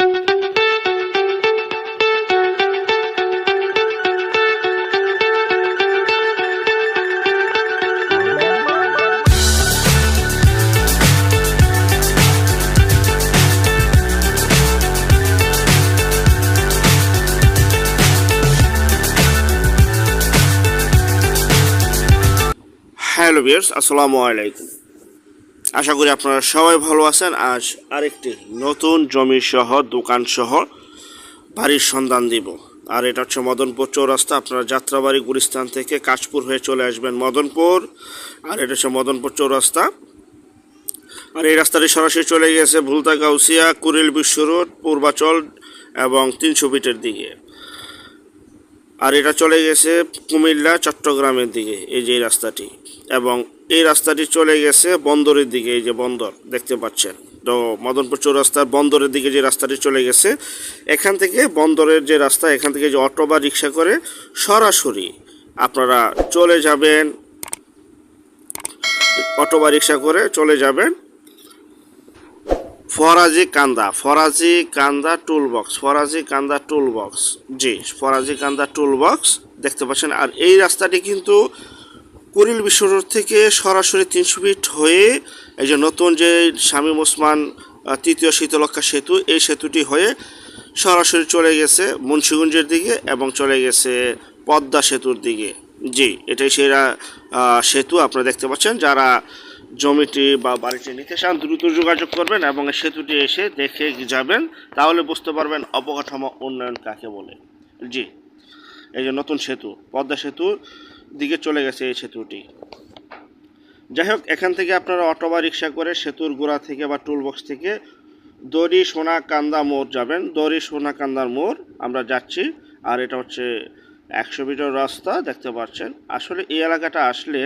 Hello viewers, আসসালামু আলাইকুম। আশা করি আপনারা সবাই ভালো আছেন। আজ আরেকটি নতুন জমি সহ দোকান সহ বাড়ির সন্ধান দিব। আর এটা হচ্ছে মদনপুর চৌরাস্তা। আপনারা যাত্রাবাড়ি গুলিস্তান থেকে কাশপুর হয়ে চলে আসবেন মদনপুর। আর এটা হচ্ছে মদনপুর চৌরাস্তা। আর এই রাস্তাটি সরাসরি চলে গেছে ভুলতা গাউসিয়া, কুড়িল বিশ্ব রোড, পূর্বাচল এবং 300 ফিটের দিকে। আর এটা চলে গেছে কুমিল্লা চট্টগ্রামের দিকে, এই যে এই রাস্তাটি। এবং এই রাস্তাটি চলে গেছে বন্দরের দিকে, এই যে বন্দর দেখতে পাচ্ছেন। তো মদনপুর চৌরাস্তার বন্দরের দিকে যে রাস্তাটি চলে গেছে, এখান থেকে বন্দরের যে রাস্তা, এখান থেকে যে অটো বা রিক্সা করে সরাসরি আপনারা চলে যাবেন, অটো বা রিক্সা করে চলে যাবেন ফরাজি কান্দা টুল বক্স। জি, ফরাজি কান্দা টুল বক্স দেখতে পাচ্ছেন। আর এই রাস্তাটি কিন্তু কুড়িল বিশ্ব রোড থেকে সরাসরি 300 ফিট হয়ে এই যে নতুন যে শামীম ওসমান তৃতীয় শীতলক্ষা সেতু, এই সেতুটি হয়ে সরাসরি চলে গেছে মুন্সিগঞ্জের দিকে এবং চলে গেছে পদ্মা সেতুর দিকে। জি, এটাই সেরা সেতু। আপনারা দেখতে পাচ্ছেন, যারা জমিটি বা বাড়িটি নিতে চান দ্রুত যোগাযোগ করবেন এবং সেতুটি এসে দেখে যাবেন, তাহলে বুঝতে পারবেন অবকাঠামো উন্নয়ন কাকে বলে। জি, এই যে নতুন সেতু, পদ্মা সেতুর দিকে চলে গেছে এই সেতুটি। যাই হোক, এখান থেকে আপনারা অটো বা রিক্সা করে সেতুর গোড়া থেকে বা টুল বক্স থেকে দড়ি সোনাকান্দা মোড় যাবেন। দড়ি সোনাকান্দার মোড় আমরা যাচ্ছি। আর এটা হচ্ছে 100 মিটার রাস্তা দেখতে পাচ্ছেন। আসলে এই এলাকাটা আসলে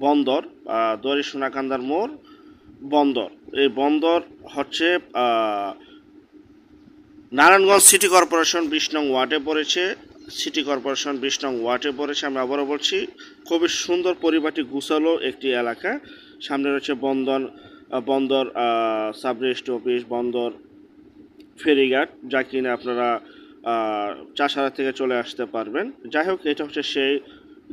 বন্দর, দড়ি সোনাকান্দার মোড় বন্দর। এই বন্দর হচ্ছে নারায়ণগঞ্জ সিটি কর্পোরেশন 20 নং ওয়ার্ডে পড়েছে। আমি আবারও বলছি, খুবই সুন্দর পরিপাটি গুছালো একটি এলাকা। সামনে রয়েছে বন্দর সাব রেজিস্ট্রি অফিস, বন্দর ফেরিঘাট, যা কিনা আপনারা চাষারা থেকে চলে আসতে পারবেন। যাই হোক, এটা হচ্ছে সেই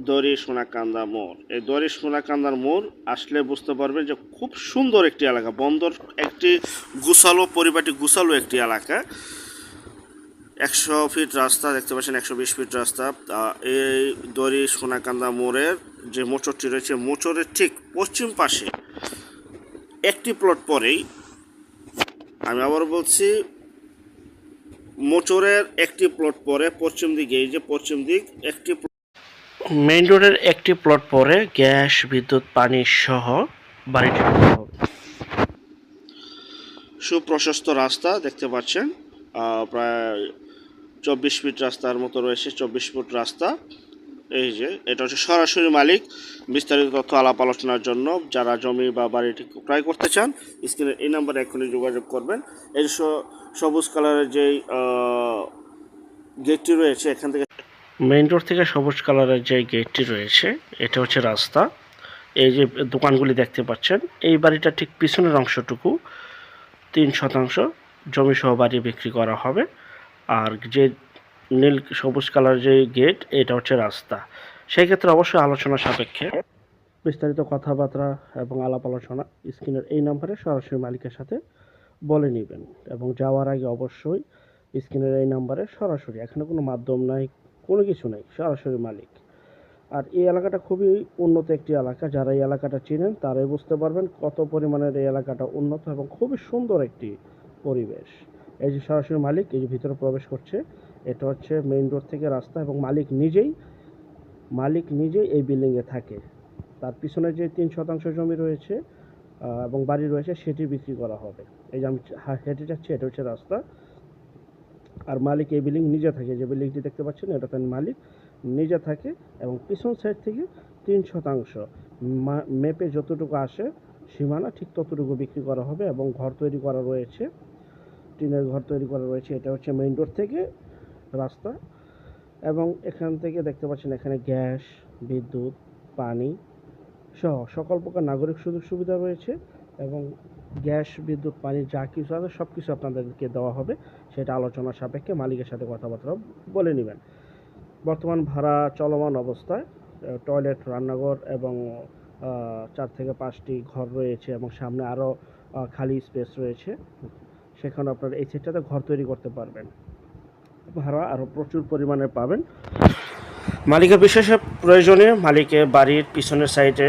দড়ি সোনাকান্দা মোড়। এই দড়ি সোনাকান্দার মোড় আসলে বুঝতে পারবেন যে খুব সুন্দর একটি এলাকা, বন্দর একটি পরিপাটি গুছালো একটি এলাকা। 100 ফিট রাস্তা দেখতে পাচ্ছেন, 120 ফিট রাস্তা। এই দড়ি সোনাকান্দা মোড়ের যে মোচরটি রয়েছে, মোচরের ঠিক পশ্চিম পাশে একটি প্লট পরেই, আমি আবার বলছি, মোচরের একটি প্লট পরে পশ্চিম দিকে, এই যে পশ্চিম দিক একটি মেইন রোডের একটি প্লট পরে গ্যাস, বিদ্যুৎ, পানি সহ বাড়িটি হবে। সুপ্রশস্ত রাস্তা দেখতে পাচ্ছেন, প্রায় 24 ফিট রাস্তার মতো রয়েছে, 24 ফুট রাস্তা। এই যে এটা হচ্ছে সরাসরি মালিক। বিস্তারিত তথ্য আলাপ আলোচনার জন্য যারা জমি বা বাড়িটি ক্রয় করতে চান, স্ক্রিনের এই নাম্বারে এখনই যোগাযোগ করবেন। এই সবুজ কালারের যেই গেটটি রয়েছে, এখান থেকে মেইন রোড থেকে সবুজ কালারের যে গেটটি রয়েছে, এটা হচ্ছে রাস্তা। এই যে দোকানগুলি দেখতে পাচ্ছেন, এই বাড়িটা ঠিক পিছনের অংশটুকু 3% জমি সহ বাড়ি বিক্রি করা হবে। আর যে নীল সবুজ কালার যে গেট, এটা হচ্ছে রাস্তা। সেই ক্ষেত্রে অবশ্যই আলোচনা সাপেক্ষে বিস্তারিত কথাবার্তা এবং আলাপ আলোচনা স্ক্রিনের এই নম্বরে সরাসরি মালিকের সাথে বলে নেবেন। এবং যাওয়ার আগে অবশ্যই স্ক্রিনের এই নাম্বারে সরাসরি, এখানে কোনো মাধ্যম নাই, কোনো কিছু নেই, সরাসরি মালিক। আর এই এলাকাটা খুবই উন্নত একটি এলাকা। যারা এই এলাকাটা চিনেন তারাই বুঝতে পারবেন কত পরিমাণের এই এলাকাটা উন্নত এবং খুবই সুন্দর একটি পরিবেশ। এই যে সরাসরি মালিক এই যে ভিতরে প্রবেশ করছে, এটা হচ্ছে মেইন রোড থেকে রাস্তা। এবং মালিক নিজেই এই বিল্ডিংয়ে থাকে। তার পিছনে যে 3% জমি রয়েছে এবং বাড়ি রয়েছে, সেটি বিক্রি করা হবে। এই যে আমি হেঁটে যাচ্ছি, এটা হচ্ছে রাস্তা। আর মালিক এই বিল্ডিং নিজে থাকে, যে বিল্ডিংটি দেখতে পাচ্ছেন, এটাতে মালিক নিজে থাকে। এবং পিছন সাইড থেকে 3% মেপে যতটুকু আসে সীমানা, ঠিক ততটুকু বিক্রি করা হবে। এবং ঘর তৈরি করা রয়েছে, টিনের ঘর তৈরি করা রয়েছে। এটা হচ্ছে মেইন রোড থেকে রাস্তা। এবং এখান থেকে দেখতে পাচ্ছেন, এখানে গ্যাস, বিদ্যুৎ, পানি সহ সকল প্রকার নাগরিক সুযোগ সুবিধা রয়েছে। এবং গ্যাস, বিদ্যুৎ, পানি যা কিছু আছে সব কিছু আপনাদেরকে দেওয়া হবে। সেটা আলোচনা সাপেক্ষে মালিকের সাথে কথাবার্তা বলে নেবেন। বর্তমান ভাড়া চলমান অবস্থায় টয়লেট, রান্নাঘর এবং 4 থেকে 5টি ঘর রয়েছে এবং সামনে আরও খালি স্পেস রয়েছে। সেখানে আপনারা এই সেটটাতে ঘর তৈরি করতে পারবেন। ভাড়া আরও প্রচুর পরিমাণে পাবেন। মালিকের বিশেষ প্রয়োজনে মালিকের বাড়ির পিছনের সাইডে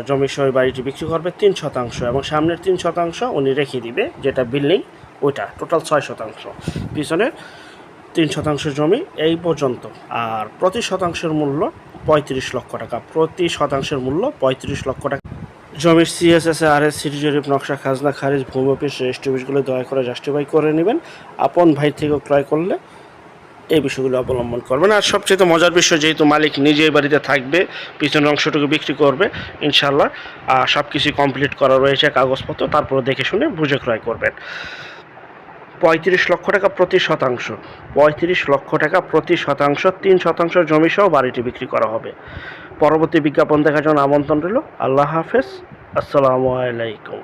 জমি সহ বাড়িটি বিক্রি করবে 3% এবং সামনের 3% উনি রেখে দিবে, যেটা বিল্ডিং ওইটা টোটাল 6%। পিছনের 3% জমি এই পর্যন্ত। আর প্রতি শতাংশের মূল্য 35 লক্ষ টাকা। প্রতি শতাংশের মূল্য 35 লক্ষ টাকা। জমির CSS, RS, সিটি জরিপ, নকশা, খাজনা খারিজ, ভূমি অফিস, রেজিস্ট্রি অফিসগুলো দয়া করে জাস্টিফাই করে নেবেন। আপন ভাই থেকে ক্রয় করলে এই বিষয়গুলো অবলম্বন করবেন। আর সবচেয়ে মজার বিষয়, যেহেতু মালিক নিজে এই বাড়িতে থাকবে, পিছনের অংশটুকু বিক্রি করবে ইনশাল্লাহ, সব কিছু কমপ্লিট করা রয়েছে কাগজপত্র, তারপরে দেখে শুনে বুঝে ক্রয় করবেন। 35 লক্ষ টাকা প্রতি শতাংশ, 35 লক্ষ টাকা প্রতি শতাংশ, 3% জমি সহ বাড়িটি বিক্রি করা হবে। পরবর্তী বিজ্ঞাপন দেখার জন্য আমন্ত্রণ রইল। আল্লাহ হাফেজ, আসসালামু আলাইকুম।